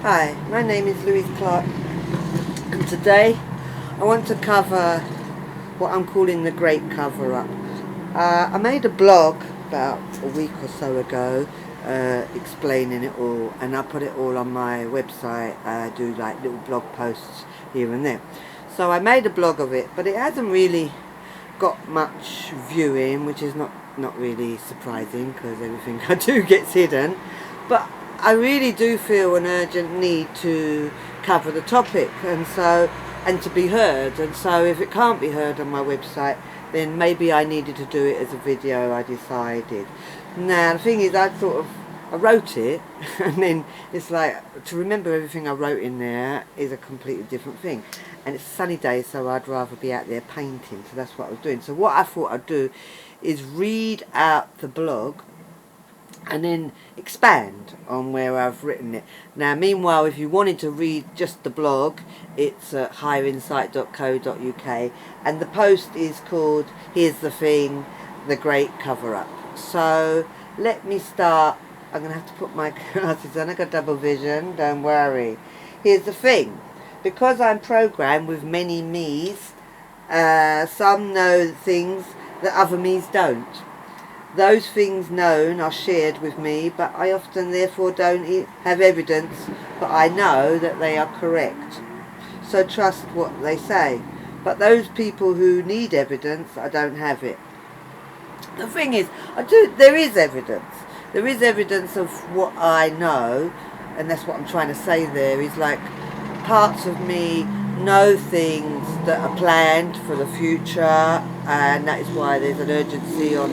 Hi, my name is Louise Clark, and today I want to cover what I'm calling the Great Cover-Up. I made a blog about a week or so ago explaining it all, and I put it all on my website. I do like little blog posts here and there. So I made a blog of it, but it hasn't really got much viewing, which is not really surprising because everything I do gets hidden. But I really do feel an urgent need to cover the topic and to be heard, and so if it can't be heard on my website, then maybe I needed to do it as a video, I decided. Now the thing is, I wrote it and then it's like, to remember everything I wrote in there is a completely different thing, and it's a sunny day, so I'd rather be out there painting, so that's what I was doing. So what I thought I'd do is read out the blog and then expand on where I've written it. Now meanwhile, if you wanted to read just the blog, it's at higherinsight.co.uk, and the post is called Here's the Thing, the Great Cover-Up. So let me start. I'm going to have to put my glasses on. I've got double vision, don't worry. Here's the thing. Because I'm programmed with many me's, some know things that other me's don't. Those things known are shared with me, but I often therefore don't have evidence, but I know that they are correct. So trust what they say. But those people who need evidence, I don't have it. The thing is, there is evidence. There is evidence of what I know, and that's what I'm trying to say there, is like parts of me know things that are planned for the future, and that is why there's an urgency on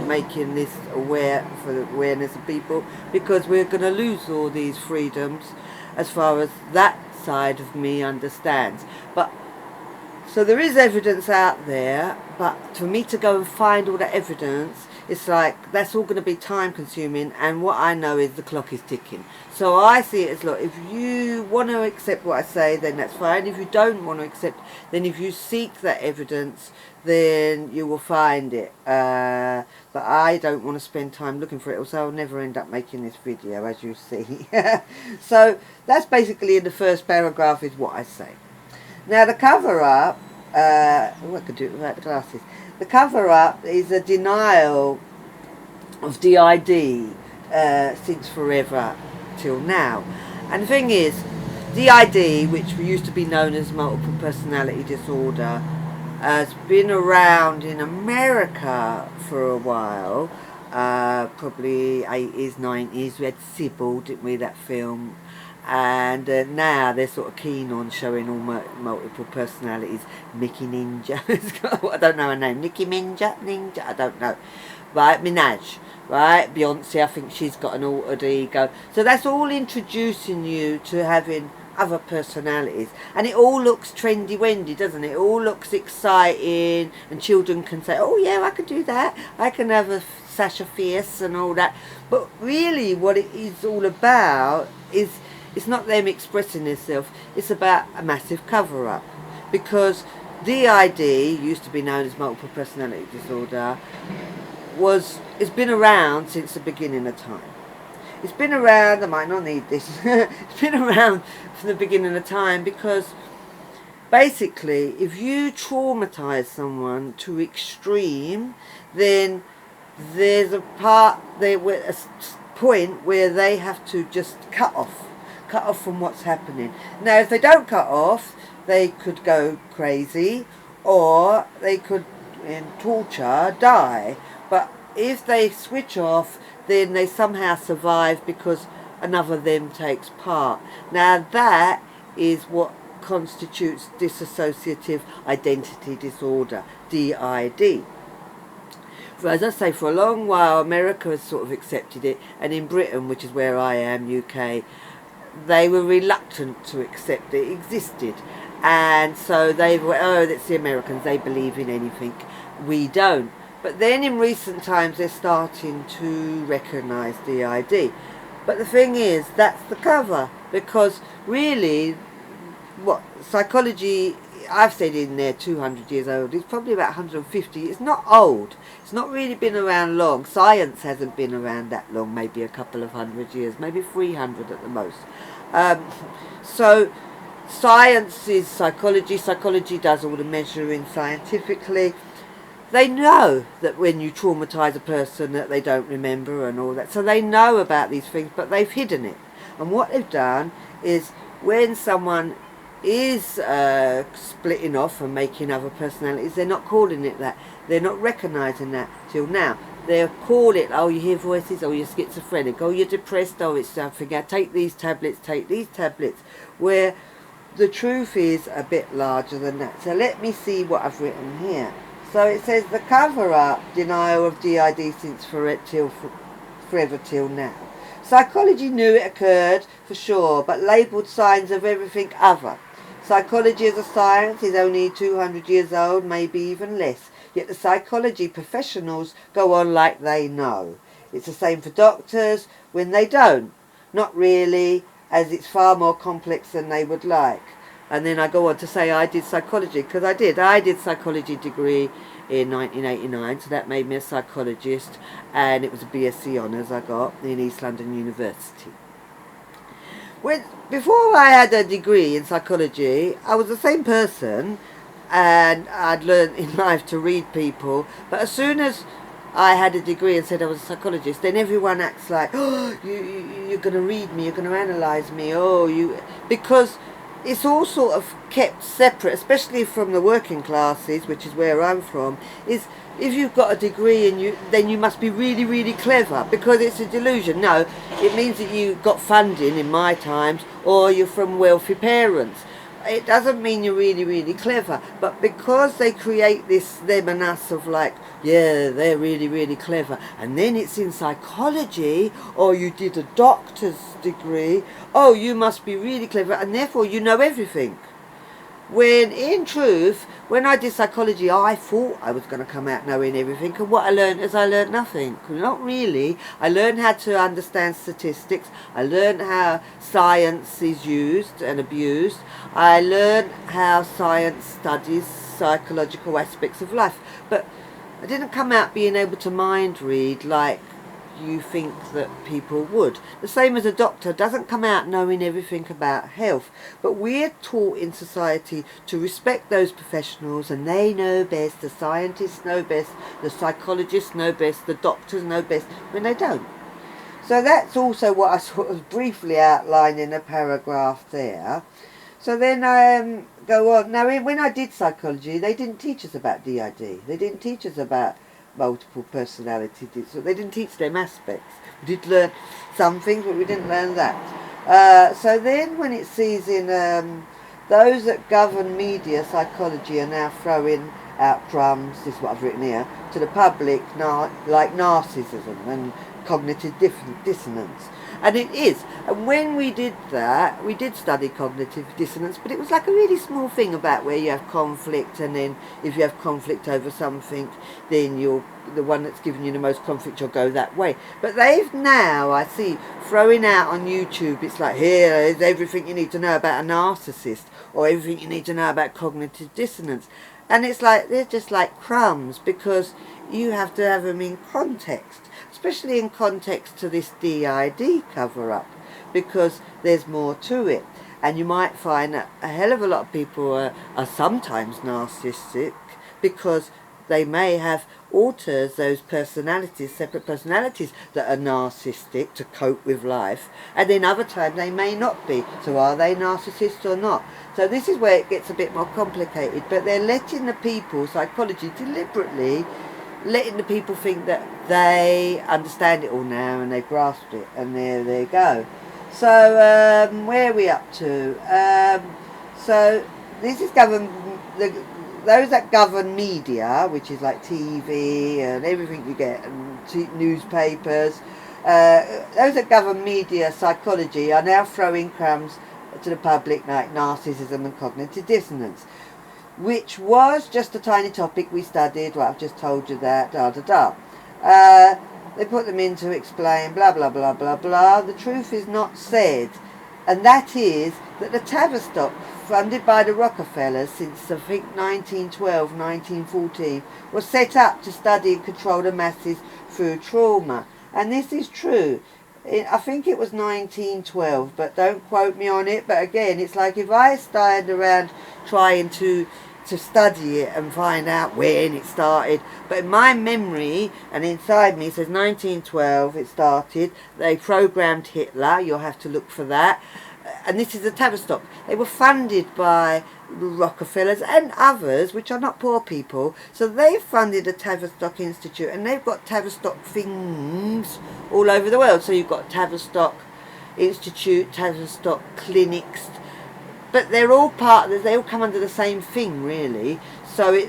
making this for the awareness of people, because we're going to lose all these freedoms as far as that side of me understands. But so there is evidence out there, but for me to go and find all that evidence, it's like that's all going to be time consuming, and what I know is the clock is ticking. So I see it as, look, if you want to accept what I say, then that's fine. If you don't want to accept, then if you seek that evidence, then you will find it. But I don't want to spend time looking for it, so I'll never end up making this video, as you see. So that's basically, in the first paragraph, is what I say. Now the cover-up, I could do it without the glasses. The cover-up is a denial of D.I.D. Since forever till now. And the thing is, D.I.D., which used to be known as multiple personality disorder, has been around in America for a while, probably 80s, 90s. We had Sybil, didn't we, that film? And now they're sort of keen on showing all multiple personalities. Mickey Ninja, I don't know her name, Nicki Ninja, I don't know. Right, Minaj, right, Beyonce, I think she's got an altered ego. So that's all introducing you to having other personalities, and it all looks trendy-wendy, doesn't it? It all looks exciting, and children can say, oh yeah, I can do that, I can have a Sasha Fierce and all that. But really what it is all about is, it's not them expressing themselves, it's about a massive cover-up. Because D.I.D., used to be known as multiple personality disorder, it's been around since the beginning of time. It's been around, I might not need this, it's been around from the beginning of time, because basically if you traumatize someone to extreme, then there's a point where they have to just cut off from what's happening. Now if they don't cut off, they could go crazy, or they could, in torture, die. But if they switch off, then they somehow survive because another them takes part. Now that is what constitutes dissociative identity disorder, D.I.D. As I say, for a long while America has sort of accepted it, and in Britain, which is where I am, UK, they were reluctant to accept it existed. And so they were, oh, that's the Americans, they believe in anything, we don't. But then in recent times they're starting to recognise D.I.D. But the thing is, that's the cover, because really what psychology I've said in there 200 years old. It's probably about 150. It's not old. It's not really been around long. Science hasn't been around that long, maybe a couple of 100 years, maybe 300 at the most. So science is psychology. Psychology does all the measuring scientifically. They know that when you traumatise a person that they don't remember and all that. So they know about these things, but they've hidden it. And what they've done is when someone is splitting off and making other personalities, they're not calling it that. They're not recognising that till now. They'll call it, oh, you hear voices, oh, you're schizophrenic, oh, you're depressed, oh, it's something, take these tablets, where the truth is a bit larger than that. So let me see what I've written here. So it says the cover-up, denial of D.I.D. since forever till now. Psychology knew it occurred, for sure, but labelled signs of everything other. Psychology as a science is only 200 years old, maybe even less. Yet the psychology professionals go on like they know. It's the same for doctors when they don't. Not really, as it's far more complex than they would like. And then I go on to say I did psychology, because I did psychology degree in 1989, so that made me a psychologist, and it was a BSc Honours I got in East London University. Before I had a degree in psychology, I was the same person, and I'd learned in life to read people, but as soon as I had a degree and said I was a psychologist, then everyone acts like, oh, you're going to read me, you're going to analyse me, because it's all sort of kept separate, especially from the working classes, which is where I'm from, is if you've got a degree and then you must be really, really clever, because it's a delusion. No, it means that you got funding in my times, or you're from wealthy parents. It doesn't mean you're really, really clever, but because they create this them and us of like, yeah, they're really, really clever, and then it's in psychology, or you did a doctor's degree, oh, you must be really clever, and therefore you know everything. When in truth, when I did psychology, I thought I was going to come out knowing everything, and what I learned is I learned nothing. Not really. I learned how to understand statistics. I learned how science is used and abused. I learned how science studies psychological aspects of life. But I didn't come out being able to mind read like you think that people would. The same as a doctor doesn't come out knowing everything about health, but we're taught in society to respect those professionals, and they know best, the scientists know best, the psychologists know best, the doctors know best, when they don't. So that's also what I sort of briefly outlined in a paragraph there. So then I go on. Now when I did psychology, they didn't teach us about D.I.D. They didn't teach us about multiple personality disorder. They didn't teach them aspects. We did learn some things, but we didn't learn that. So then when it sees in those that govern media, psychology are now throwing out crumbs, this is what I've written here, to the public, like narcissism and cognitive dissonance. And it is. And when we did that, we did study cognitive dissonance, but it was like a really small thing about where you have conflict, and then if you have conflict over something, then the one that's giving you the most conflict, you'll go that way. But they've now, I see, throwing out on YouTube, it's like, here is everything you need to know about a narcissist, or everything you need to know about cognitive dissonance. And it's like, they're just like crumbs, because you have to have them in context, especially in context to this D.I.D. cover-up, because there's more to it. And you might find that a hell of a lot of people are sometimes narcissistic, because they may have alters those personalities, separate personalities that are narcissistic to cope with life, and then other times they may not be. So are they narcissists or not? So this is where it gets a bit more complicated, but they're letting the people, psychology, deliberately letting the people think that they understand it all now and they've grasped it, and there they go. So where are we up to? So this is those that govern media, which is like TV and everything you get, and newspapers, those that govern media, psychology, are now throwing crumbs to the public like narcissism and cognitive dissonance, which was just a tiny topic we studied. Well, I've just told you that, they put them in to explain, blah, blah, blah, blah, blah. The truth is not said. and that is that the Tavistock, funded by the Rockefellers since I think 1912, 1914, was set up to study and control the masses through trauma. And this is true. I think it was 1912, but don't quote me on it. But again, it's like if I started around trying to study it and find out when it started. But in my memory and inside me, it says 1912 it started. They programmed Hitler. You'll have to look for that. And this is the Tavistock. They were funded by the Rockefellers and others, which are not poor people. So they funded the Tavistock Institute, and they've got Tavistock things all over the world. So you've got Tavistock Institute, Tavistock clinics, but they're all part of, they all come under the same thing, really. So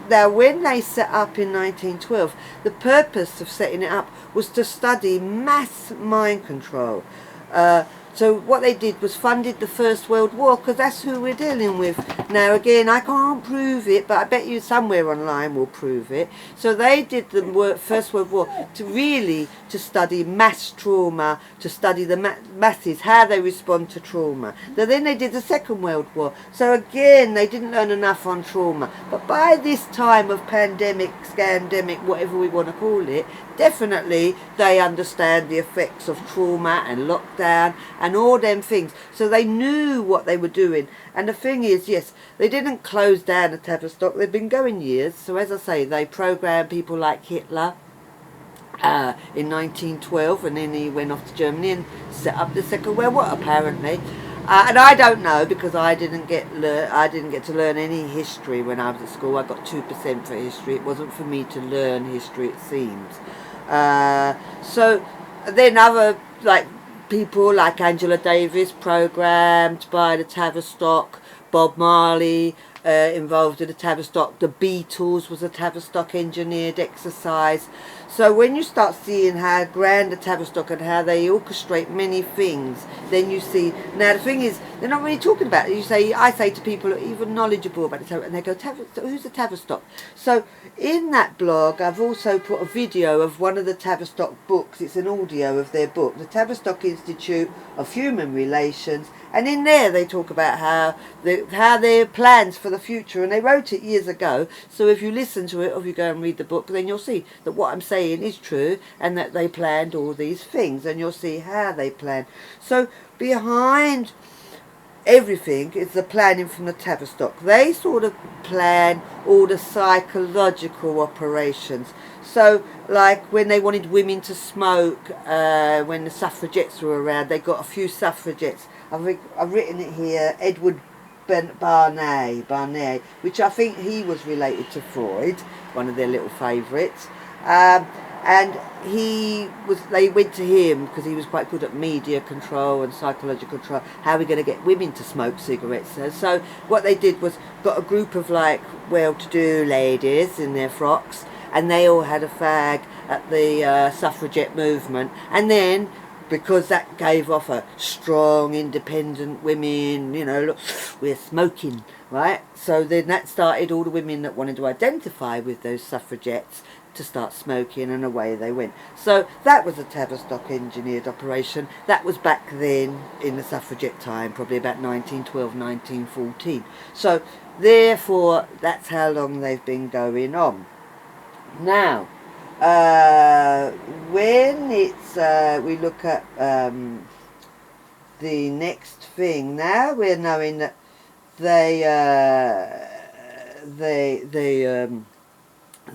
now when they set up in 1912, the purpose of setting it up was to study mass mind control. So what they did was funded the First World War, because that's who we're dealing with. Now again, I can't prove it, but I bet you somewhere online will prove it. So they did the First World War to study mass trauma, to study the masses, how they respond to trauma. Then they did the Second World War. So again, they didn't learn enough on trauma. But by this time of pandemic, scandemic, whatever we want to call it, definitely they understand the effects of trauma and lockdown and all them things. So they knew what they were doing. And the thing is, yes, they didn't close down the Tavistock. They've been going years. So as I say, they programmed people like Hitler in 1912, and then he went off to Germany and set up the Second World War, apparently. And I don't know, because I didn't get to learn any history when I was at school. I got 2% for history. It wasn't for me to learn history, it seems. So then other people like Angela Davis, programmed by the Tavistock, Bob Marley, involved in the Tavistock, the Beatles was a Tavistock engineered exercise. So when you start seeing how grand the Tavistock and how they orchestrate many things, then you see. Now the thing is, they're not really talking about it. I say to people who are even knowledgeable about the Tavistock, and they go, who's the Tavistock? So in that blog, I've also put a video of one of the Tavistock books. It's an audio of their book, the Tavistock Institute of Human Relations. And in there they talk about how their plans for the future, and they wrote it years ago. So if you listen to it, or if you go and read the book, then you'll see that what I'm saying is true, and that they planned all these things, and you'll see how they planned. So behind everything is the planning from the Tavistock. They sort of plan all the psychological operations. So like when they wanted women to smoke, when the suffragettes were around, they got a few suffragettes. I've written it here, Edward Barnay, which I think he was related to Freud, one of their little favourites. And they went to him because he was quite good at media control and psychological control. How are we going to get women to smoke cigarettes? So what they did was got a group of well-to-do ladies in their frocks, and they all had a fag at the suffragette movement. And then, because that gave off a strong, independent women, look, we're smoking, right? So then that started all the women that wanted to identify with those suffragettes to start smoking, and away they went. So that was a Tavistock engineered operation. That was back then in the suffragette time, probably about 1912, 1914. So therefore, that's how long they've been going on. Now, when it's we look at the next thing, now we're knowing that they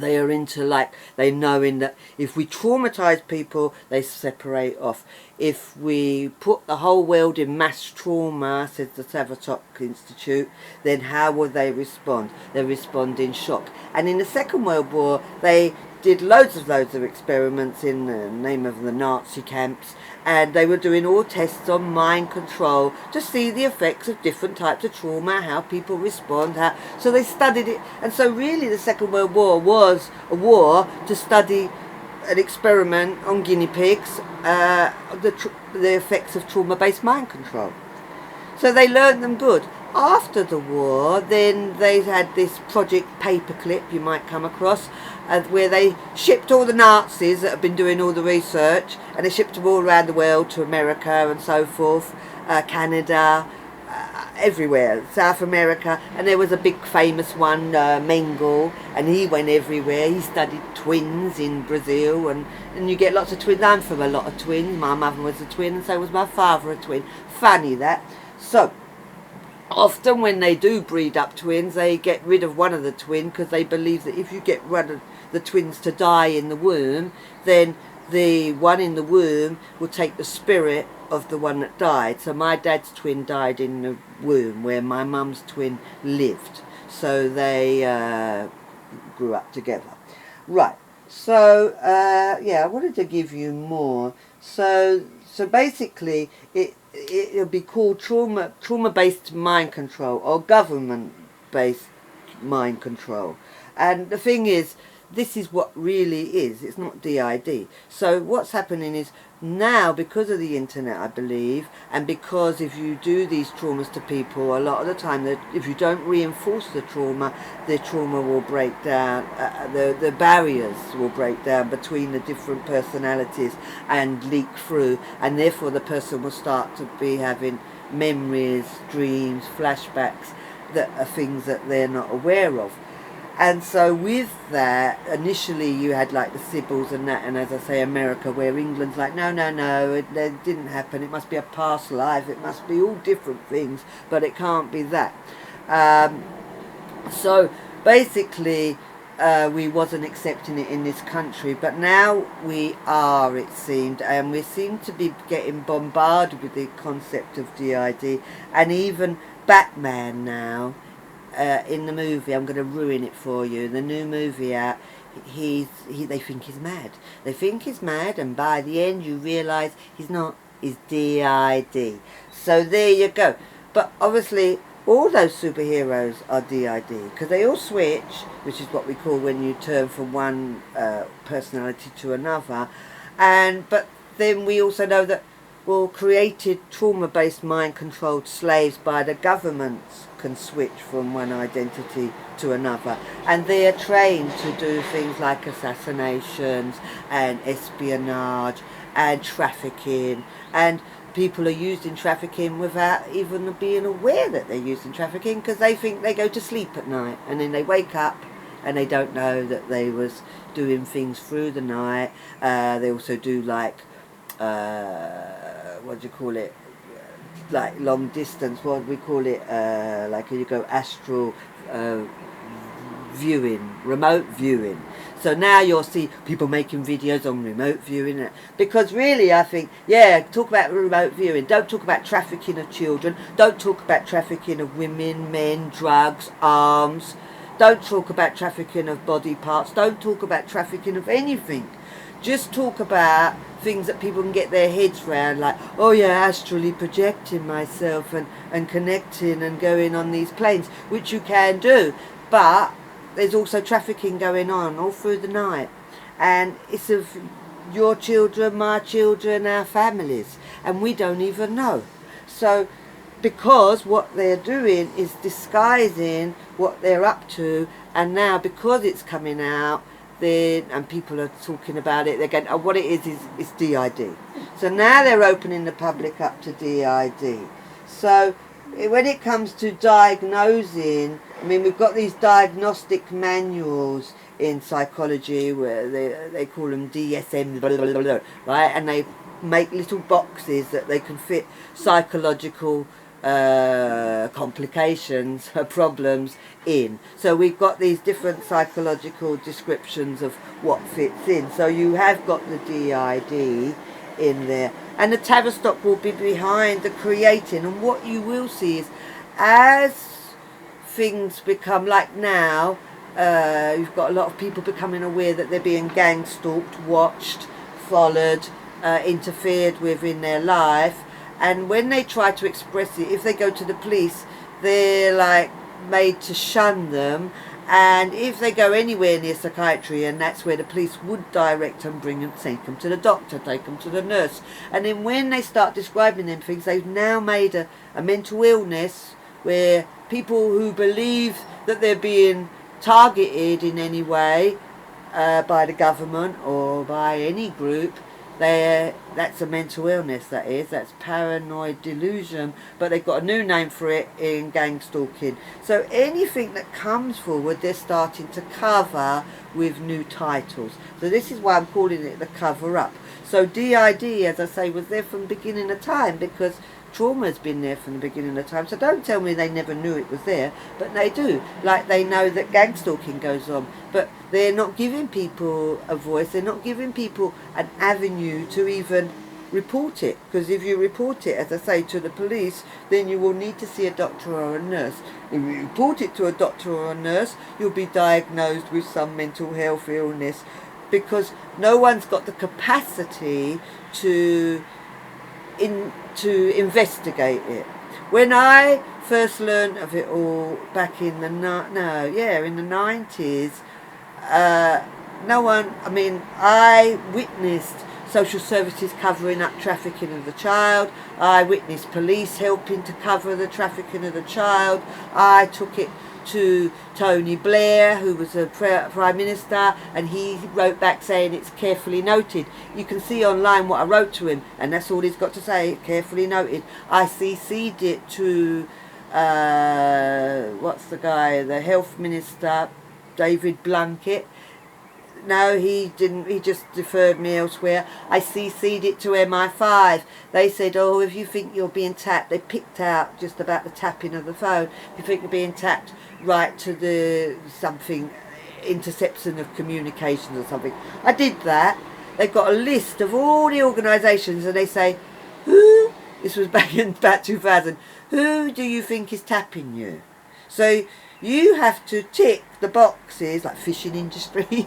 are into they knowing that if we traumatize people, they separate off. If we put the whole world in mass trauma, says the Tavistock Institute, then how will they respond? They respond in shock. And in the Second World War, they did loads of experiments in the name of the Nazi camps, and they were doing all tests on mind control to see the effects of different types of trauma, how people respond, so they studied it. And so really the Second World War was a war to study an experiment on guinea pigs, the effects of trauma-based mind control. So they learned them good. After the war, then they had this Project Paperclip, you might come across, where they shipped all the Nazis that have been doing all the research, and they shipped them all around the world to America and so forth, Canada, everywhere, South America. And there was a big famous one, Mengele, and he went everywhere. He studied twins in Brazil, and you get lots of twins. I'm from a lot of twins. My mother was a twin, and so was my father a twin. Funny that. So often when they do breed up twins, they get rid of one of the twins because they believe that if you get one of the twins to die in the womb, then the one in the womb will take the spirit of the one that died. So my dad's twin died in the womb where my mum's twin lived. So they grew up together. Right. So yeah, I wanted to give you more. So basically it'll be called trauma-based mind control or government-based mind control. And the thing is, this is what really is. It's not D.I.D. So what's happening is now, because of the internet, I believe, and because if you do these traumas to people, a lot of the time, if you don't reinforce the trauma will break down, the barriers will break down between the different personalities and leak through, and therefore the person will start to be having memories, dreams, flashbacks that are things that they're not aware of. And so with that, initially you had like the Sybils and that, and as I say, America, where England's like, no, it didn't happen, it must be a past life, it must be all different things, but it can't be that. So basically, we wasn't accepting it in this country, but now we are, it seemed, and we seem to be getting bombarded with the concept of D.I.D, and even Batman now, in the movie, I'm going to ruin it for you, the new movie out, they think he's mad. They think he's mad, and by the end you realise he's not, he's D.I.D. So there you go. But obviously all those superheroes are D.I.D. because they all switch, which is what we call when you turn from one personality to another. But then we also know that, well, created trauma-based mind-controlled slaves by the governments can switch from one identity to another, and they are trained to do things like assassinations and espionage and trafficking, and people are used in trafficking without even being aware that they're used in trafficking, because they think they go to sleep at night and then they wake up and they don't know that they was doing things through the night. They also do like what do you call it, like long distance, what do we call it, like you go astral viewing, remote viewing. So now you'll see people making videos on remote viewing, because really I think, yeah, talk about remote viewing, don't talk about trafficking of children, don't talk about trafficking of women, men, drugs, arms, don't talk about trafficking of body parts, don't talk about trafficking of anything. Just talk about things that people can get their heads around, like, oh yeah, astrally projecting myself and connecting and going on these planes, which you can do. But there's also trafficking going on all through the night. And it's of your children, my children, our families. And we don't even know. So, because what they're doing is disguising what they're up to, and now because it's coming out, and people are talking about it, they're going, oh, what it is it's D.I.D. So now they're opening the public up to D.I.D. So when it comes to diagnosing, I mean, we've got these diagnostic manuals in psychology where they call them DSM, blah, blah, blah, blah, right? And they make little boxes that they can fit psychological complications, problems in. So we've got these different psychological descriptions of what fits in. So you have got the D.I.D. in there, and the Tavistock will be behind the creating. And what you will see is, as things become, like now, you've got a lot of people becoming aware that they're being gang stalked, watched, followed, interfered with in their life. And when they try to express it, if they go to the police, they're like made to shun them. And if they go anywhere near psychiatry, and that's where the police would direct them, bring them, take them to the doctor, take them to the nurse. And then when they start describing them things, they've now made a mental illness where people who believe that they're being targeted in any way by the government or by any group, that's a mental illness, that's paranoid delusion, but they've got a new name for it in gang stalking. So anything that comes forward, they're starting to cover with new titles. So this is why I'm calling it the cover up. So D.I.D, as I say, was there from the beginning of time, because trauma's been there from the beginning of time. So don't tell me they never knew it was there, but they do. Like they know that gang stalking goes on, but they're not giving people a voice. They're not giving people an avenue to even report it, because if you report it, as I say, to the police, then you will need to see a doctor or a nurse. If you report it to a doctor or a nurse, you'll be diagnosed with some mental health illness, because no one's got the capacity to investigate it. When I first learned of it all back in the in the 90s, no one, I mean, I witnessed social services covering up trafficking of the child. I witnessed police helping to cover the trafficking of the child. I took it to Tony Blair, who was a Prime Minister, and he wrote back saying it's carefully noted. You can see online what I wrote to him, and that's all he's got to say, carefully noted. I CC'd it to, what's the guy, the Health Minister, David Blunkett. No, he didn't. He just deferred me elsewhere. I CC'd it to MI5. They said, oh, if you think you're being tapped, they picked out just about the tapping of the phone. If you think you're being tapped, right to the something, interception of communications or something. I did that. They've got a list of all the organisations, and they say, who, this was back in about 2000, who do you think is tapping you? So you have to tick the boxes, like fishing industry.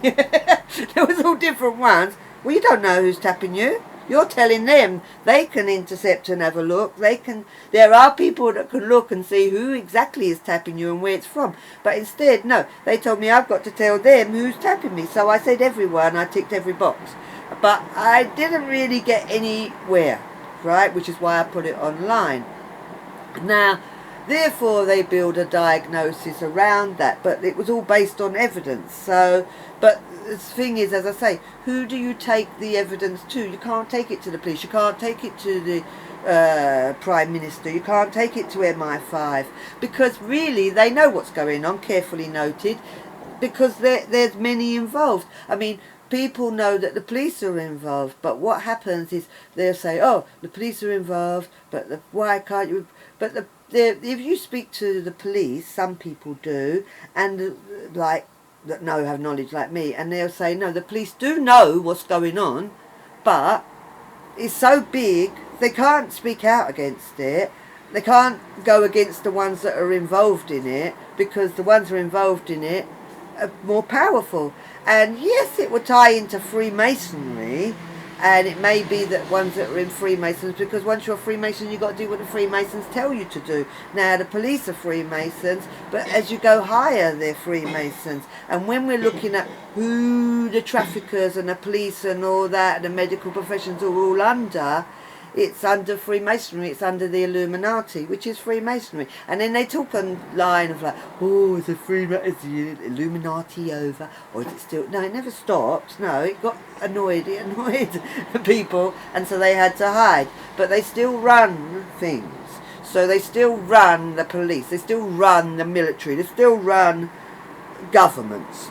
There was all different ones. Well, you don't know who's tapping you. You're telling them they can intercept and have a look. There are people that can look and see who exactly is tapping you and where it's from. But instead, no, they told me I've got to tell them who's tapping me. So I said everyone, I ticked every box. But I didn't really get anywhere, right? Which is why I put it online. Now, therefore, they build a diagnosis around that, but it was all based on evidence. So, but the thing is, as I say, who do you take the evidence to? You can't take it to the police. You can't take it to the Prime Minister. You can't take it to MI5, because really they know what's going on, carefully noted, because there's many involved. I mean, people know that the police are involved, but what happens is they'll say, oh, the police are involved, but why can't you? But if you speak to the police, some people do, and like that have knowledge like me, and they'll say, no, the police do know what's going on, but it's so big they can't speak out against it. They can't go against the ones that are involved in it, because the ones who are involved in it are more powerful. And yes, it would tie into Freemasonry, and it may be that ones that are in Freemasons, because once you're a Freemason, you've got to do what the Freemasons tell you to do. Now, the police are Freemasons, but as you go higher, they're Freemasons. And when we're looking at who the traffickers and the police and all that, and the medical professions are all under, it's under Freemasonry, it's under the Illuminati, which is Freemasonry. And then they talk online of like, oh, is the Illuminati over? Or is it still? No, it never stopped. No, it got annoyed. It annoyed people, and so they had to hide. But they still run things. So they still run the police, they still run the military, they still run governments.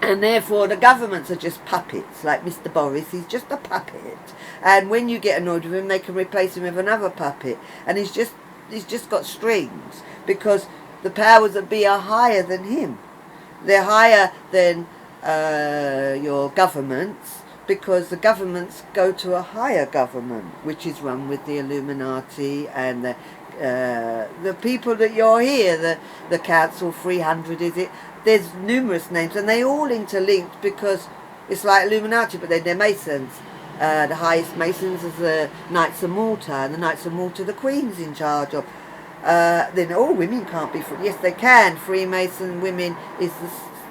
And therefore the governments are just puppets, like Mr. Boris, he's just a puppet. And when you get annoyed with him, they can replace him with another puppet. And he's just got strings, because the powers that be are higher than him. They're higher than your governments, because the governments go to a higher government, which is run with the Illuminati and the people that you're here, the Council 300, is it? There's numerous names, and they all interlinked, because it's like Illuminati, but they're Masons. The highest Masons is the Knights of Malta, and the Knights of Malta the Queen's in charge of. Then all women can't be free. Yes, they can. Freemason women is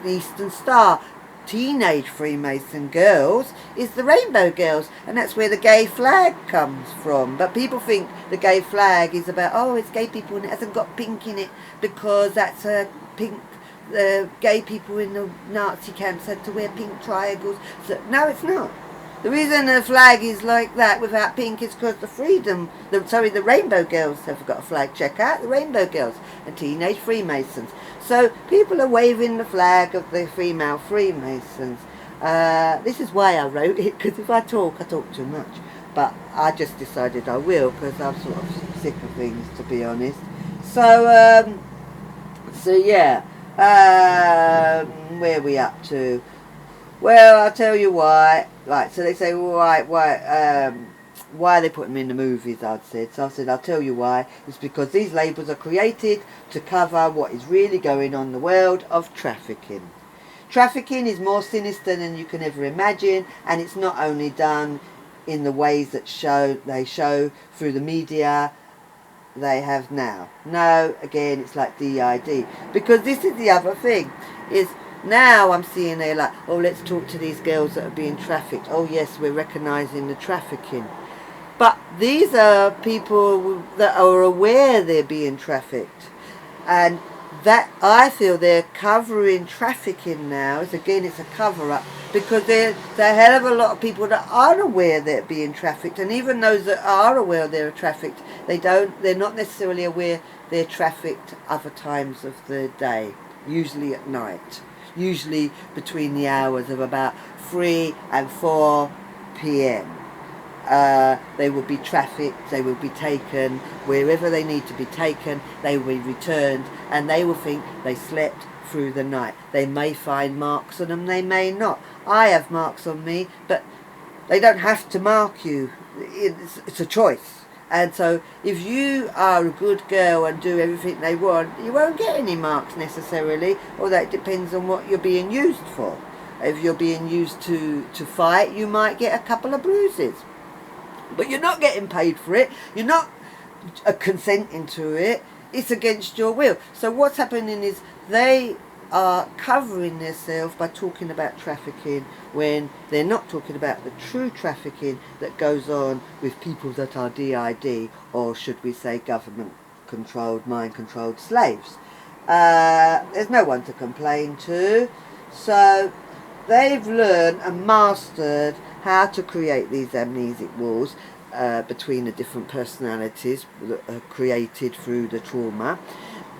the Eastern Star. teenage Freemason girls is the rainbow girls, and that's where the gay flag comes from. But people think the gay flag is about, oh, it's gay people and it hasn't got pink in it because that's a pink. The gay people in the Nazi camps had to wear pink triangles. So, no, it's not. The reason the flag is like that without pink is because the Rainbow Girls have got a flag. Check out the Rainbow Girls and Teenage Freemasons. So people are waving the flag of the female Freemasons. This is why I wrote it, because if I talk too much. But I just decided I will, because I'm sort of sick of things, to be honest. So yeah. Where are we up to? Well, I'll tell you why. Right, so they say, why are they putting them in the movies, I'd said. So I said, I'll tell you why. It's because these labels are created to cover what is really going on in the world of trafficking. Trafficking is more sinister than you can ever imagine, and it's not only done in the ways that they show through the media they have now. No, again, it's like D.I.D. Because this is the other thing, is now I'm seeing they're like, oh, let's talk to these girls that are being trafficked. Oh yes, we're recognising the trafficking. But these are people that are aware they're being trafficked. And that, I feel they're covering trafficking now. It's a cover-up, because there's a hell of a lot of people that aren't aware they're being trafficked. And even those that are aware they're trafficked, they're not necessarily aware they're trafficked other times of the day, usually at night. Usually between the hours of about 3 and 4 p.m. They will be trafficked, they will be taken wherever they need to be taken, they will be returned, and they will think they slept through the night. They may find marks on them, they may not. I have marks on me, but they don't have to mark you. It's a choice. And so if you are a good girl and do everything they want, you won't get any marks necessarily, although it depends on what you're being used for. If you're being used to fight, you might get a couple of bruises. But you're not getting paid for it. You're not consenting to it. It's against your will. So what's happening is they are covering themselves by talking about trafficking when they're not talking about the true trafficking that goes on with people that are D.I.D, or should we say government-controlled, mind-controlled slaves. There's no one to complain to. So they've learned and mastered how to create these amnesic walls between the different personalities that are created through the trauma.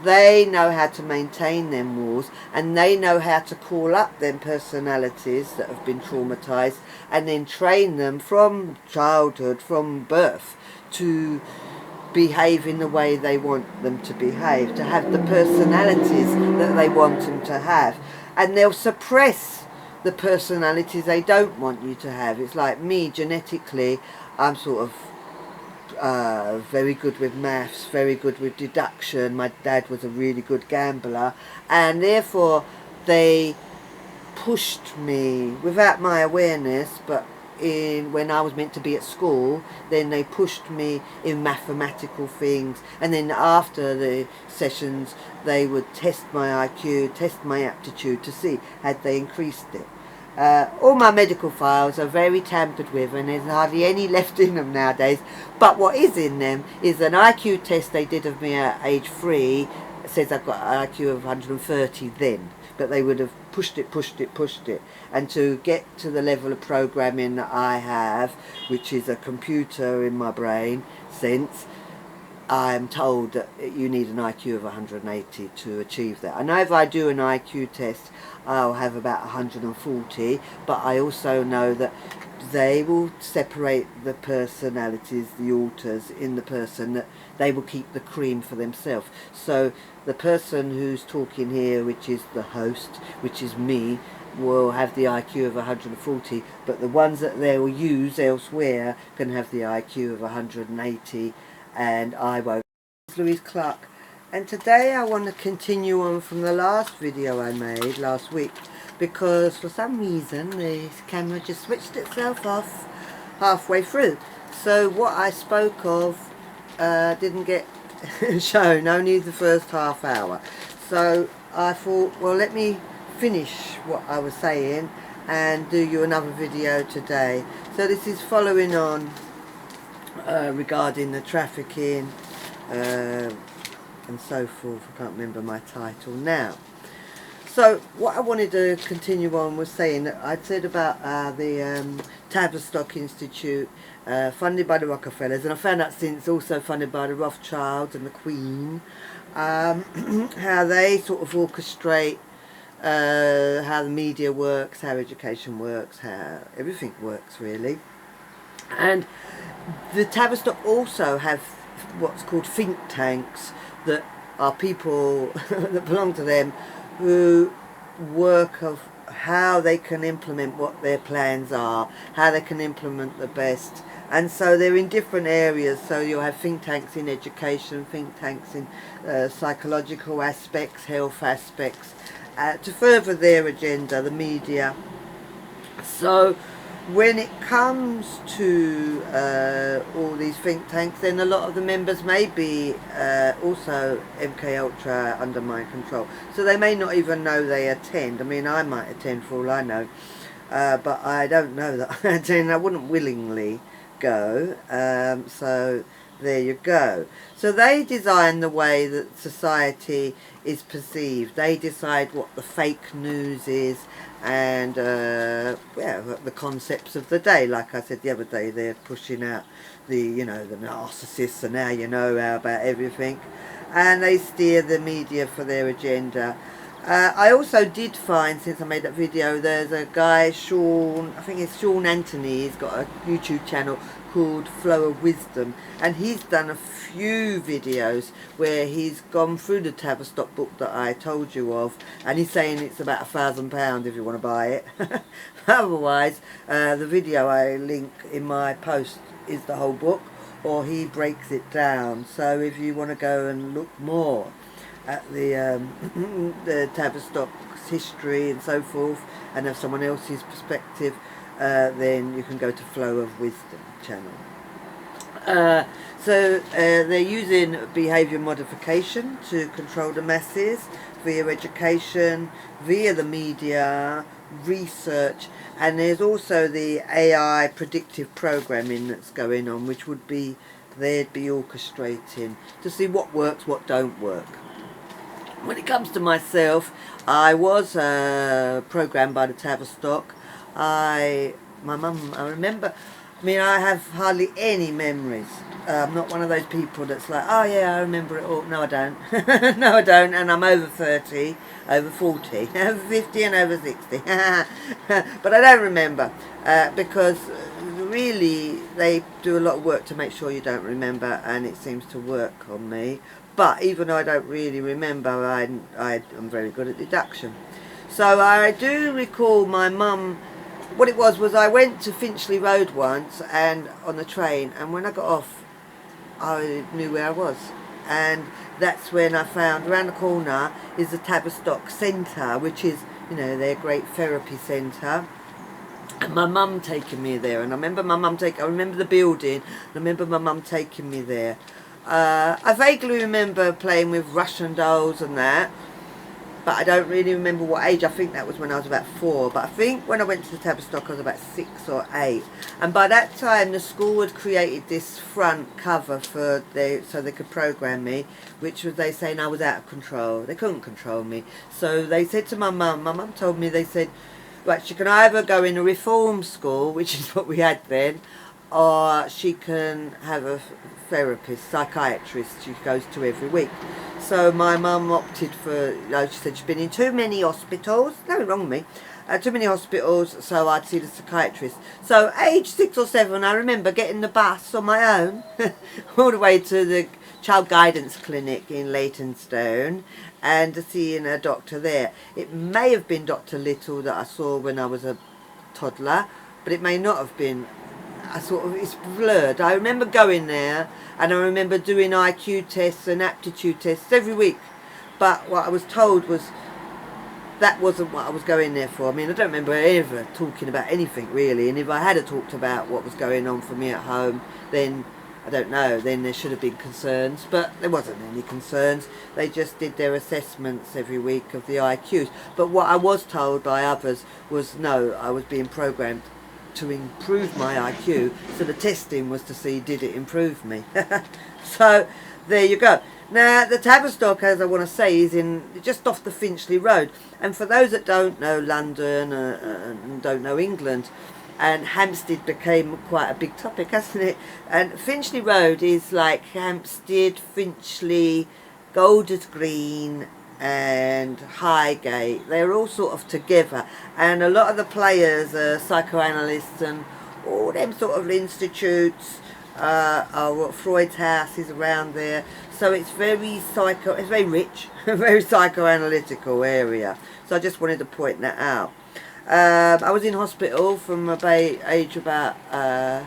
They know how to maintain them walls, and they know how to call up them personalities that have been traumatised, and then train them from childhood, from birth, to behave in the way they want them to behave, to have the personalities that they want them to have. And they'll suppress the personalities they don't want you to have. It's like me, genetically, I'm sort of very good with maths, very good with deduction. My dad was a really good gambler, and therefore they pushed me without my awareness, but when I was meant to be at school, then they pushed me in mathematical things, and then after the sessions they would test my IQ, test my aptitude to see had they increased it. All my medical files are very tampered with, and there's hardly any left in them nowadays. But what is in them is an IQ test they did of me at age 3. It says I've got an IQ of 130 then, but they would have pushed it. And to get to the level of programming that I have, which is a computer in my brain sense, I'm told that you need an IQ of 180 to achieve that. I know if I do an IQ test, I'll have about 140, but I also know that they will separate the personalities, the alters in the person, that they will keep the cream for themselves. So the person who's talking here, which is the host, which is me, will have the IQ of 140, but the ones that they will use elsewhere can have the IQ of 180, and I won't. It's Louise Clark, and today I want to continue on from the last video I made last week, because for some reason the camera just switched itself off halfway through. So what I spoke of didn't get shown, only the first half hour. So I thought, well, let me finish what I was saying and do you another video today. So this is following on regarding the trafficking and so forth. I can't remember my title now. So what I wanted to continue on was saying that I'd said about the Tavistock Institute, funded by the Rockefellers, and I found out since also funded by the Rothschilds and the Queen, how they sort of orchestrate how the media works, how education works, how everything works really. And the Tavistock also have what's called think tanks that are people that belong to them who work of how they can implement what their plans are, how they can implement the best. And so they're in different areas. So you'll have think tanks in education, think tanks in psychological aspects, health aspects, to further their agenda, the media. So when it comes to all these think tanks, then a lot of the members may be also MKUltra under my control. So they may not even know they attend. I mean, I might attend for all I know, but I don't know that I attend. I wouldn't willingly go. So there you go. So they design the way that society is perceived. They decide what the fake news is and yeah, the concepts of the day. Like I said the other day, they're pushing out the the narcissists, and now you know how about everything, and they steer the media for their agenda. I also did find, since I made that video, there's a guy, Sean, I think it's Sean Anthony, he's got a YouTube channel called Flow of Wisdom, and he's done a few videos where he's gone through the Tavistock book that I told you of, and he's saying it's about £1,000 if you want to buy it. Otherwise, the video I link in my post is the whole book, or he breaks it down. So if you want to go and look more at the Tavistock's history and so forth, and have someone else's perspective, then you can go to Flow of Wisdom channel. So they're using behaviour modification to control the masses via education, via the media, research, and there's also the AI predictive programming that's going on, which would be, they'd be orchestrating to see what works, what don't work. When it comes to myself, I was programmed by the Tavistock. I remember, I mean, I have hardly any memories. I'm not one of those people that's like, oh yeah, I remember it all. No, I don't. No, I don't. And I'm over 30, over 40, over 50 and over 60. But I don't remember because really they do a lot of work to make sure you don't remember, and it seems to work on me. But even though I don't really remember, I'm very good at deduction. So I do recall my mum. What it was I went to Finchley Road once and on the train, and when I got off I knew where I was, and that's when I found around the corner is the Tavistock Centre, which is their great therapy centre, and my mum taking me there. And I remember I remember the building, I remember my mum taking me there. I vaguely remember playing with Russian dolls and that, but I don't really remember what age. I think that was when I was about 4. But I think when I went to the Tavistock I was about 6 or 8. And by that time the school had created this front cover so they could program me, which was they saying I was out of control. They couldn't control me. So they said to my mum told me, they said, right, she can either go in a reform school, which is what we had then, or she can have a therapist, psychiatrist she goes to every week. So my mum opted for, she said she's been in too many hospitals, nothing wrong with me, too many hospitals, so I'd see the psychiatrist. So age 6 or 7, I remember getting the bus on my own all the way to the child guidance clinic in Leytonstone and seeing a doctor there. It may have been Dr. Little that I saw when I was a toddler, but it may not have been. It's blurred. I remember going there and I remember doing IQ tests and aptitude tests every week, but what I was told was that wasn't what I was going there for. I mean, I don't remember ever talking about anything really, and if I had talked about what was going on for me at home, then I don't know, then there should have been concerns, but there wasn't any concerns. They just did their assessments every week of the IQs. But what I was told by others was no, I was being programmed to improve my IQ, so the testing was to see did it improve me. So there you go. Now the Tavistock, as I want to say, is in just off the Finchley Road, and for those that don't know London and don't know England, and Hampstead became quite a big topic, hasn't it? And Finchley Road is like Hampstead, Finchley, Golders Green and Highgate. They're all sort of together, and a lot of the players are psychoanalysts and all them sort of institutes. Freud's house is around there, so it's very it's very rich, very psychoanalytical area. So I just wanted to point that out. I was in hospital from age about, I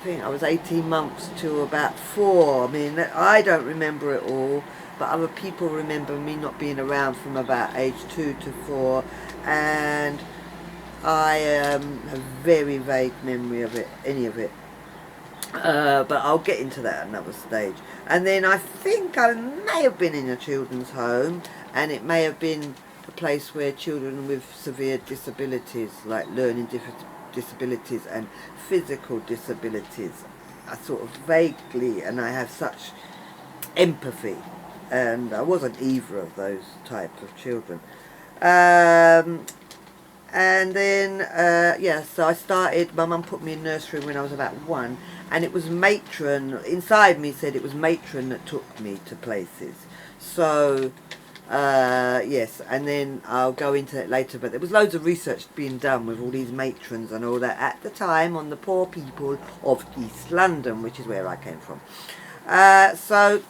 think I was 18 months to about 4. I mean, I don't remember it all, but other people remember me not being around from about age 2 to 4, and I have a very vague memory of it, any of it. But I'll get into that at another stage. And then I think I may have been in a children's home, and it may have been a place where children with severe disabilities, like learning disabilities and physical disabilities, are sort of vaguely, and I have such empathy, and I wasn't either of those type of children. And then, yeah, so I started, my mum put me in nursery when I was about 1, and it was matron, inside me said it was matron that took me to places. So, yes, and then I'll go into it later, but there was loads of research being done with all these matrons and all that at the time on the poor people of East London, which is where I came from. So,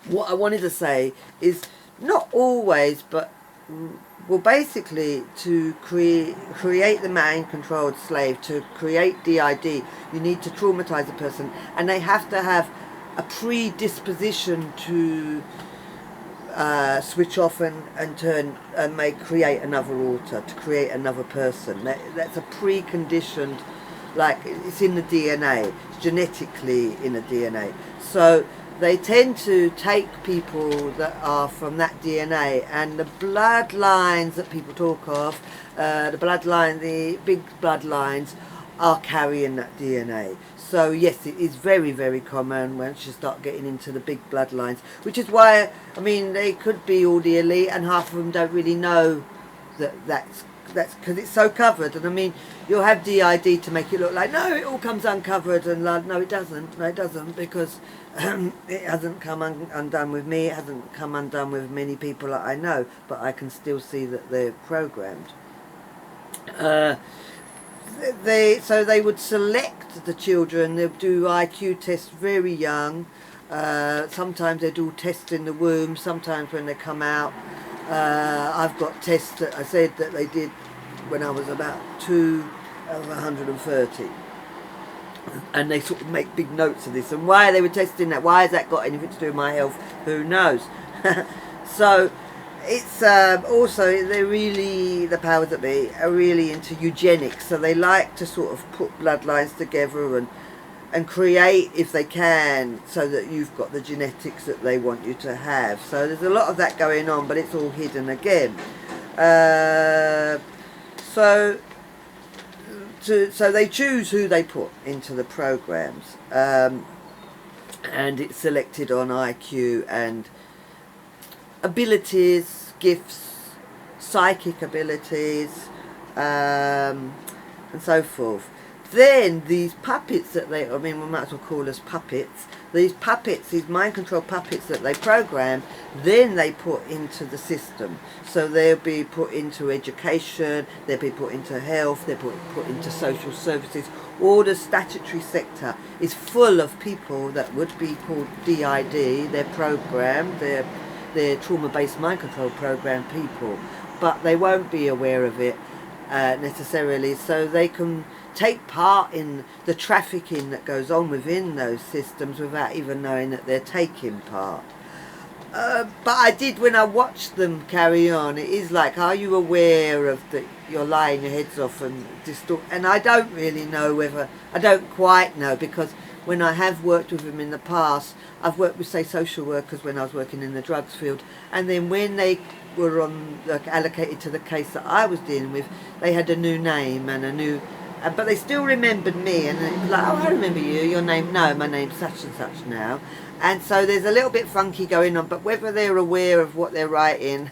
what I wanted to say is, not always, but well, basically, to create the mind-controlled slave, to create D.I.D, you need to traumatize a person, and they have to have a predisposition to switch off and turn and create another alter, to create another person. That's a preconditioned, like it's in the DNA, it's genetically in the DNA. So they tend to take people that are from that DNA, and the bloodlines that people talk of, the big bloodlines, are carrying that DNA. So yes, it is very, very common once you start getting into the big bloodlines, which is why, I mean, they could be all the elite, and half of them don't really know that's because it's so covered. And I mean, you'll have D.I.D to make it look like, no, it all comes uncovered, and no, it doesn't. No, it doesn't, because it hasn't come undone with me. It hasn't come undone with many people that I know, but I can still see that they're programmed. So they would select the children. They'll do IQ tests very young. Sometimes they do tests in the womb. Sometimes when they come out. I've got tests that I said that they did when I was about 2 of 130. And they sort of make big notes of this. And why they were testing that, why has that got anything to do with my health? Who knows? So it's also, they're really, the powers that be are really into eugenics. So they like to sort of put bloodlines together and create, if they can, so that you've got the genetics that they want you to have. So there's a lot of that going on, but it's all hidden again. So they choose who they put into the programs, and it's selected on IQ and abilities, gifts, psychic abilities, and so forth. Then these puppets that we might as well call us puppets, these mind control puppets that they program, then they put into the system. So they'll be put into education, they'll be put into health, they'll put into social services. All the statutory sector is full of people that would be called D.I.D, they're programmed, they're trauma-based mind control program people, but they won't be aware of it necessarily, so they can take part in the trafficking that goes on within those systems without even knowing that they're taking part. But I did, when I watched them carry on, it is like, are you aware of that you're lying your heads off and distort? And I don't really know whether, I don't quite know, because when I have worked with them in the past, I've worked with, say, social workers when I was working in the drugs field, and then when they were allocated to the case that I was dealing with, they had a new name and a new, but they still remembered me, and it was like, oh, I remember you, your name, no, my name's such and such now. And so there's a little bit funky going on, but whether they're aware of what they're writing,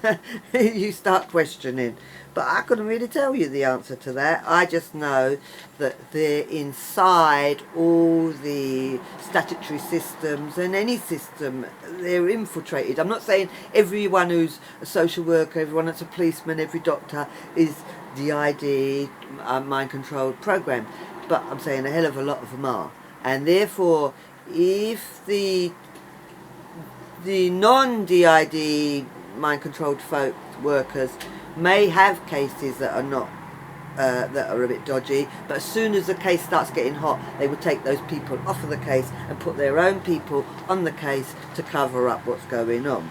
you start questioning. But I couldn't really tell you the answer to that. I just know that they're inside all the statutory systems, and any system, they're infiltrated. I'm not saying everyone who's a social worker, everyone that's a policeman, every doctor is D.I.D, mind controlled program, but I'm saying a hell of a lot of them are. And therefore, if the non-D.I.D mind controlled folk workers may have cases that are not that are a bit dodgy, but as soon as the case starts getting hot, they will take those people off of the case and put their own people on the case to cover up what's going on.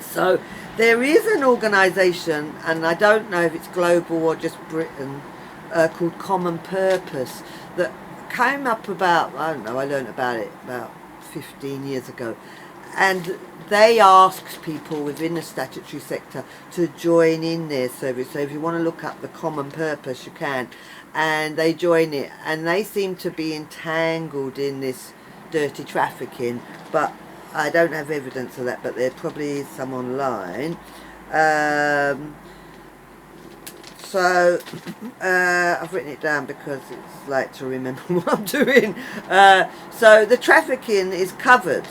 So there is an organisation, and I don't know if it's global or just Britain, called Common Purpose, that came up about, I don't know, I learned about it about 15 years ago, and they ask people within the statutory sector to join in their service. So if you want to look up the Common Purpose, you can, and they join it, and they seem to be entangled in this dirty trafficking, but I don't have evidence of that, but there probably is some online. So I've written it down because it's like to remember what I'm doing. So the trafficking is covered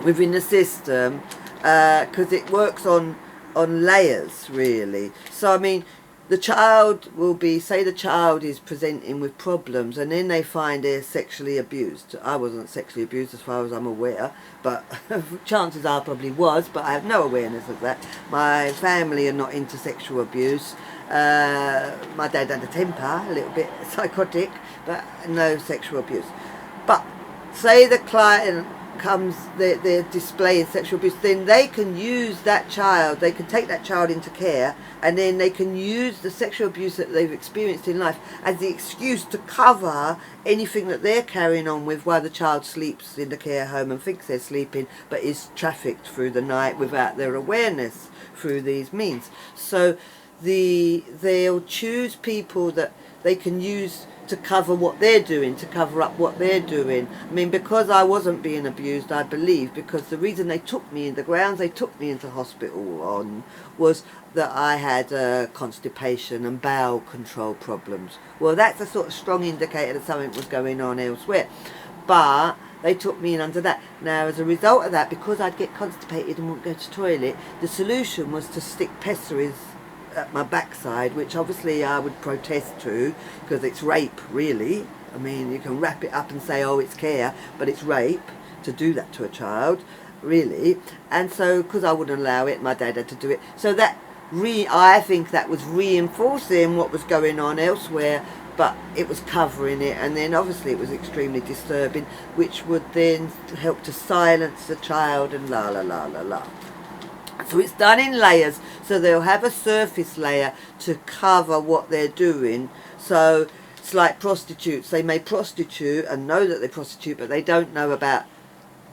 within the system because it works on layers, really. So I mean, the child will be, say the child is presenting with problems, and then they find they're sexually abused. I wasn't sexually abused as far as I'm aware, but chances are I probably was, but I have no awareness of that. My family are not into sexual abuse. My dad had a temper, a little bit psychotic, but no sexual abuse. But say the client comes, they're displaying sexual abuse, then they can use that child, they can take that child into care, and then they can use the sexual abuse that they've experienced in life as the excuse to cover anything that they're carrying on with while the child sleeps in the care home and thinks they're sleeping, but is trafficked through the night without their awareness through these means. So they'll choose people that they can use to cover what they're doing, to cover up what they're doing. I mean, because I wasn't being abused, I believe, because the reason they took me, the grounds they took me into hospital on, was that I had constipation and bowel control problems. Well, that's a sort of strong indicator that something was going on elsewhere. But they took me in under that. Now, as a result of that, because I'd get constipated and wouldn't go to the toilet, the solution was to stick pessaries at my backside, which obviously I would protest to, because it's rape, really. I mean, you can wrap it up and say, oh, it's care, but it's rape to do that to a child, really. And so, because I wouldn't allow it, my dad had to do it. So that, I think that was reinforcing what was going on elsewhere, but it was covering it, and then obviously it was extremely disturbing, which would then help to silence the child and la la la la la. So it's done in layers, so they'll have a surface layer to cover what they're doing. So it's like prostitutes. They may prostitute and know that they prostitute, but they don't know about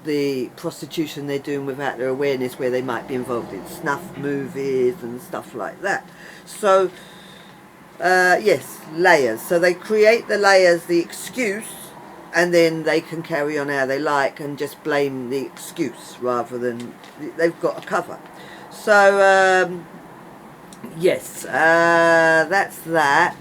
the prostitution they're doing without their awareness, where they might be involved in snuff movies and stuff like that. So, yes, layers. So they create the layers, the excuse, and then they can carry on how they like and just blame the excuse rather than they've got a cover. So, yes, that's that.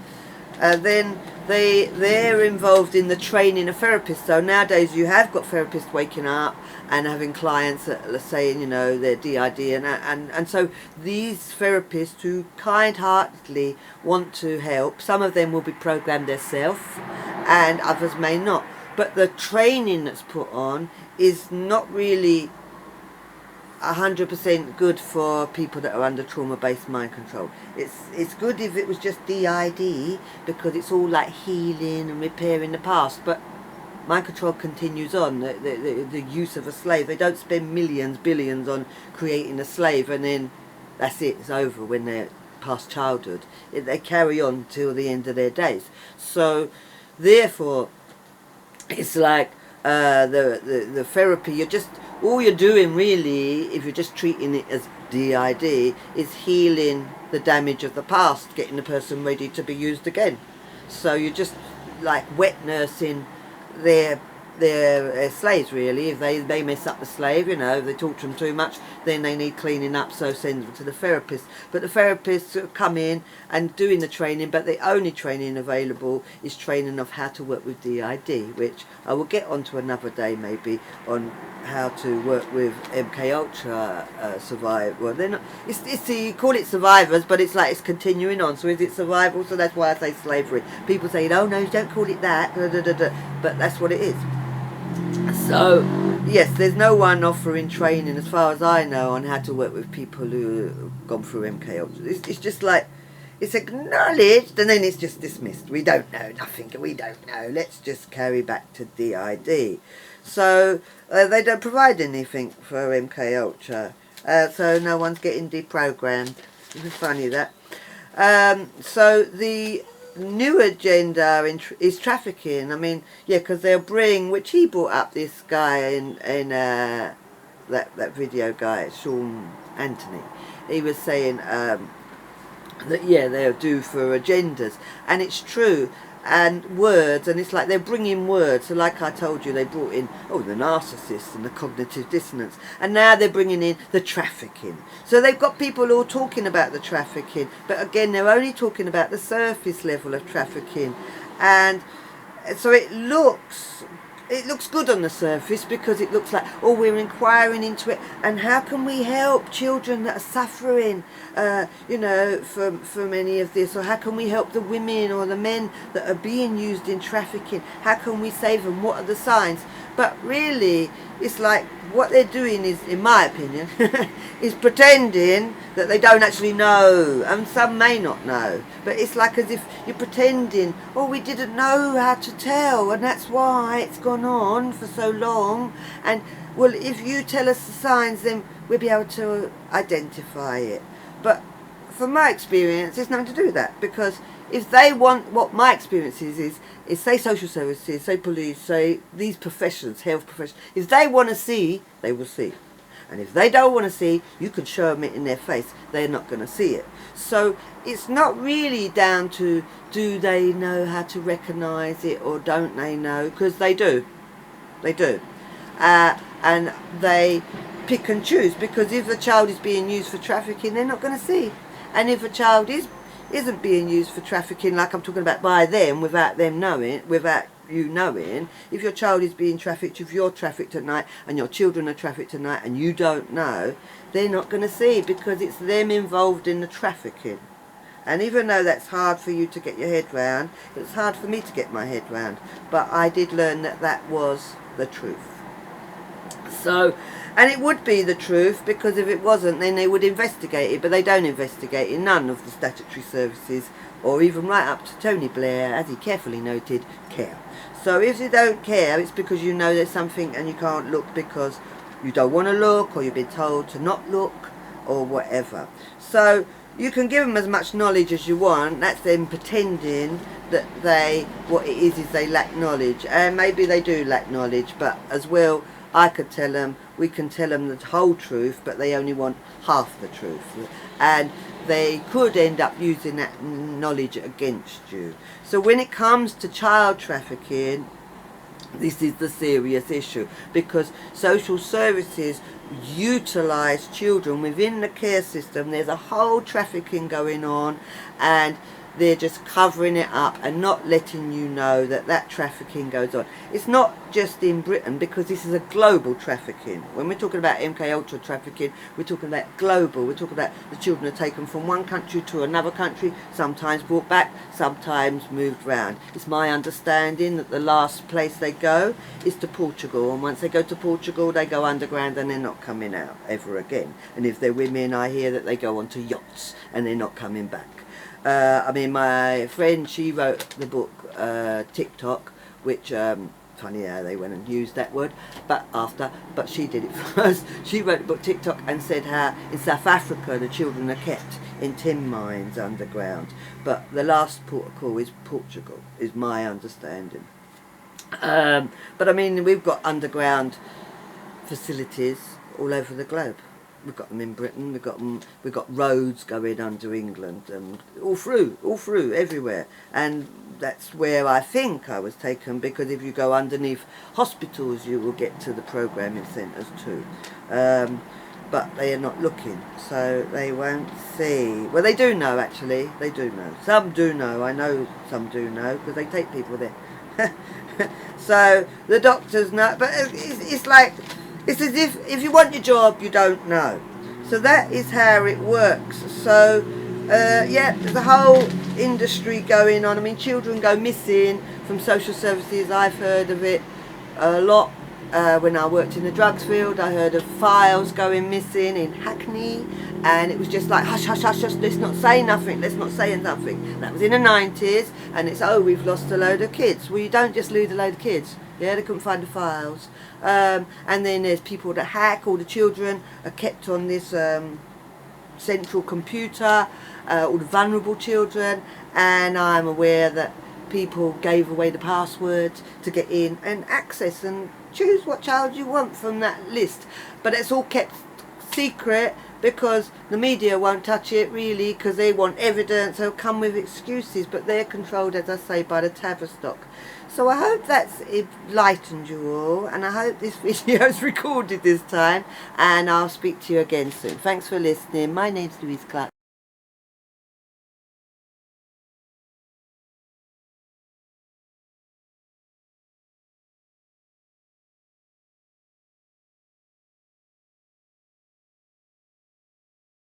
Then they're involved in the training of therapists. So nowadays you have got therapists waking up and having clients that are saying, you know, they're D.I.D. And so these therapists who kind-heartedly want to help, some of them will be programmed themselves and others may not. But the training that's put on is not really 100% good for people that are under trauma-based mind control. It's good if it was just D.I.D, because it's all like healing and repairing the past, but mind control continues on. The use of a slave, they don't spend millions, billions on creating a slave and then that's it, it's over when they're past childhood. They carry on till the end of their days. So therefore it's like the therapy, all you're doing really, if you're just treating it as D.I.D, is healing the damage of the past, getting the person ready to be used again. So you're just like wet nursing their slaves really. If they mess up the slave, you know, if they torture them too much, then they need cleaning up, so send them to the therapist. But the therapists sort of come in and doing the training, but the only training available is training of how to work with D.I.D, which I will get onto another day maybe, on how to work with MKUltra survive. Well, they're not. It's you call it survivors, but it's like it's continuing on. So is it survival? So that's why I say slavery. People say, "Oh no, don't call it that," but that's what it is. So yes, there's no one offering training, as far as I know, on how to work with people who have gone through MKUltra. It's just like, it's acknowledged and then it's just dismissed. We don't know nothing. We don't know. Let's just carry back to D.I.D. So they don't provide anything for MKUltra. So no one's getting deprogrammed. It's funny that. So the new agenda is trafficking. I mean, yeah, because they'll bring, which he brought up, this guy in that video guy, Sean Anthony. He was saying that, yeah, they'll do for agendas, and it's true. And words, and it's like they're bringing words. So like I told you, they brought in, oh, the narcissist and the cognitive dissonance, and now they're bringing in the trafficking. So they've got people all talking about the trafficking, but again, they're only talking about the surface level of trafficking. And so it looks good on the surface, because it looks like, oh, we're inquiring into it, and how can we help children that are suffering, you know, from any of this, or how can we help the women or the men that are being used in trafficking? How can we save them? What are the signs? But really, it's like what they're doing is, in my opinion, is pretending that they don't actually know, and some may not know, but it's like as if you're pretending, oh, we didn't know how to tell, and that's why it's gone on for so long. And well, if you tell us the signs, then we'll be able to identify it. But from my experience, it's nothing to do with that, because if they want, what my experience is say social services, say police, say these professions, health professions, if they want to see, they will see. And if they don't want to see, you can show them it in their face, they're not going to see it. So it's not really down to, do they know how to recognise it or don't they know, because they do. They do. And they pick and choose, because if a child is being used for trafficking, they're not going to see. And if a child isn't being used for trafficking, like I'm talking about, by them, without them knowing, without you knowing, if your child is being trafficked, if you're trafficked at night and your children are trafficked at night and you don't know, they're not going to see, because it's them involved in the trafficking. And even though that's hard for you to get your head round, it's hard for me to get my head round, but I did learn that that was the truth. So, and it would be the truth, because if it wasn't, then they would investigate it, but they don't investigate it. None of the statutory services, or even right up to Tony Blair, as he carefully noted, care. So if you don't care, it's because you know there's something and you can't look because you don't want to look, or you've been told to not look, or whatever. So you can give them as much knowledge as you want. That's them pretending that what it is they lack knowledge, and maybe they do lack knowledge, but as well, I could tell them, we can tell them the whole truth, but they only want half the truth, and they could end up using that knowledge against you. So when it comes to child trafficking, this is the serious issue, because social services utilise children within the care system. There's a whole trafficking going on, and they're just covering it up and not letting you know that that trafficking goes on. It's not just in Britain, because this is a global trafficking. When we're talking about MKUltra trafficking, we're talking about global. We're talking about the children are taken from one country to another country, sometimes brought back, sometimes moved round. It's my understanding that the last place they go is to Portugal, and once they go to Portugal, they go underground and they're not coming out ever again. And if they're women, I hear that they go onto yachts and they're not coming back. I mean, my friend, she wrote the book TikTok, which, funny how they went and used that word, but she did it first. She wrote the book TikTok and said how in South Africa the children are kept in tin mines underground, but the last port of call is Portugal, is my understanding. But I mean, we've got underground facilities all over the globe. We've got them in Britain. We've got roads going under England, and all through, everywhere. And that's where I think I was taken, because if you go underneath hospitals, you will get to the programming centres too. But they are not looking, so they won't see. Well, they do know, actually. They do know. Some do know. I know some do know, because they take people there. So the doctors know, but it's like, it's as if you want your job, you don't know. So that is how it works. So yeah, there's a whole industry going on. I mean, children go missing from social services. I've heard of it a lot. When I worked in the drugs field, I heard of files going missing in Hackney, and it was just like, hush, hush, hush, hush, let's not say nothing, let's not say nothing. That was in the 90s, and it's, oh, we've lost a load of kids. Well, you don't just lose a load of kids. Yeah, they couldn't find the files. And then there's people that hack. All the children are kept on this central computer, all the vulnerable children, and I'm aware that people gave away the passwords to get in and access and choose what child you want from that list. But it's all kept secret because the media won't touch it, really, because they want evidence. They'll come with excuses, but they're controlled, as I say, by the Tavistock. So I hope that's enlightened you all, and I hope this video is recorded this time, and I'll speak to you again soon. Thanks for listening. My name's Louise Clark.